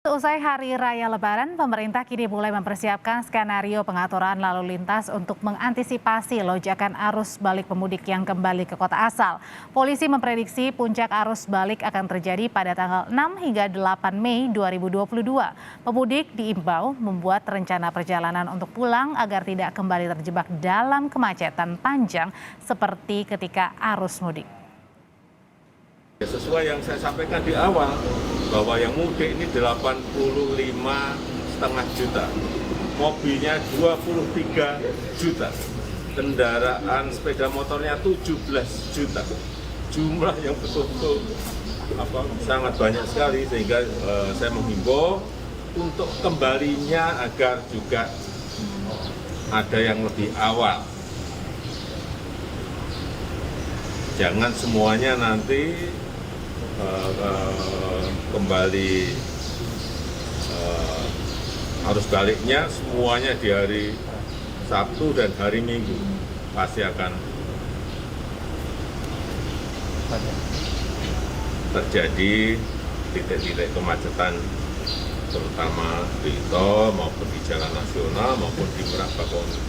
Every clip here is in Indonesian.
Seusai Hari Raya Lebaran, pemerintah kini mulai mempersiapkan skenario pengaturan lalu lintas untuk mengantisipasi lonjakan arus balik pemudik yang kembali ke kota asal. Polisi memprediksi puncak arus balik akan terjadi pada tanggal 6 hingga 8 Mei 2022. Pemudik diimbau membuat rencana perjalanan untuk pulang agar tidak kembali terjebak dalam kemacetan panjang seperti ketika arus mudik. Sesuai yang saya sampaikan di awal, bahwa yang mudik ini 85,5 juta, mobilnya 23 juta, kendaraan sepeda motornya 17 juta. Jumlah yang betul-betul sangat banyak sekali, sehingga saya menghimbau untuk kembalinya agar juga ada yang lebih awal. Jangan semuanya nanti kembali arus baliknya semuanya di hari Sabtu dan hari Minggu pasti akan terjadi titik-titik kemacetan, terutama di tol maupun di jalan nasional maupun di Merak Bakauheni.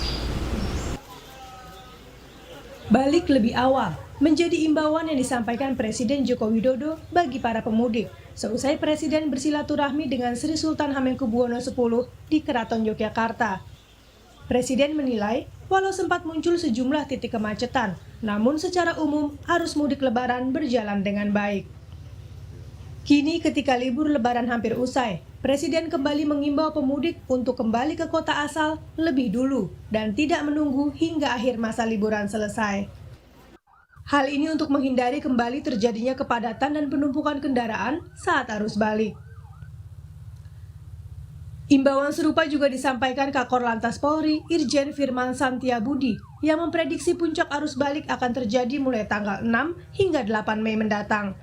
Balik lebih awal menjadi imbauan yang disampaikan Presiden Joko Widodo bagi para pemudik. Seusai Presiden bersilaturahmi dengan Sri Sultan Hamengkubuwono X di Keraton Yogyakarta. Presiden menilai, walau sempat muncul sejumlah titik kemacetan, namun secara umum arus mudik Lebaran berjalan dengan baik. Kini ketika libur Lebaran hampir usai, Presiden kembali mengimbau pemudik untuk kembali ke kota asal lebih dulu dan tidak menunggu hingga akhir masa liburan selesai. Hal ini untuk menghindari kembali terjadinya kepadatan dan penumpukan kendaraan saat arus balik. Imbauan serupa juga disampaikan Kakor Lantas Polri, Irjen Firman Santiabudi, yang memprediksi puncak arus balik akan terjadi mulai tanggal 6 hingga 8 Mei mendatang.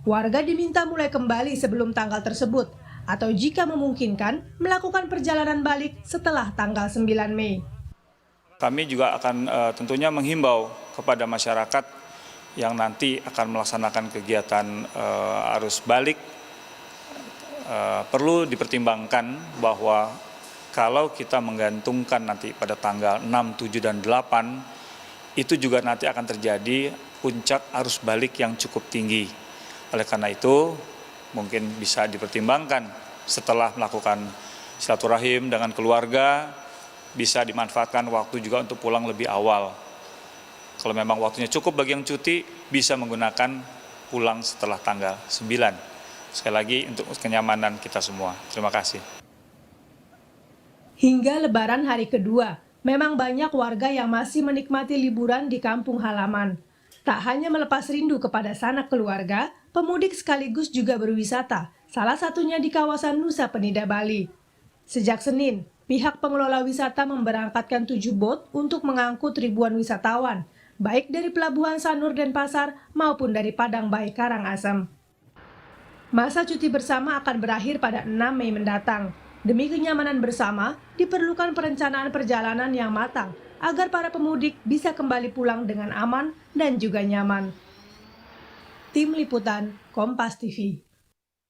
Warga diminta mulai kembali sebelum tanggal tersebut, atau jika memungkinkan, melakukan perjalanan balik setelah tanggal 9 Mei. Kami juga akan tentunya menghimbau kepada masyarakat yang nanti akan melaksanakan kegiatan arus balik, perlu dipertimbangkan bahwa kalau kita menggantungkan nanti pada tanggal 6, 7, dan 8, itu juga nanti akan terjadi puncak arus balik yang cukup tinggi. Oleh karena itu, mungkin bisa dipertimbangkan setelah melakukan silaturahim dengan keluarga, bisa dimanfaatkan waktu juga untuk pulang lebih awal. Kalau memang waktunya cukup bagi yang cuti, bisa menggunakan pulang setelah tanggal 9. Sekali lagi untuk kenyamanan kita semua. Terima kasih. Hingga Lebaran hari kedua, memang banyak warga yang masih menikmati liburan di kampung halaman. Tak hanya melepas rindu kepada sanak keluarga, pemudik sekaligus juga berwisata, salah satunya di kawasan Nusa Penida, Bali. Sejak Senin, pihak pengelola wisata memberangkatkan 7 bot untuk mengangkut ribuan wisatawan, baik dari Pelabuhan Sanur Denpasar maupun dari Padang Bayi Karangasem. Masa cuti bersama akan berakhir pada 6 Mei mendatang. Demi kenyamanan bersama, diperlukan perencanaan perjalanan yang matang agar para pemudik bisa kembali pulang dengan aman dan juga nyaman. Tim Liputan Kompas TV.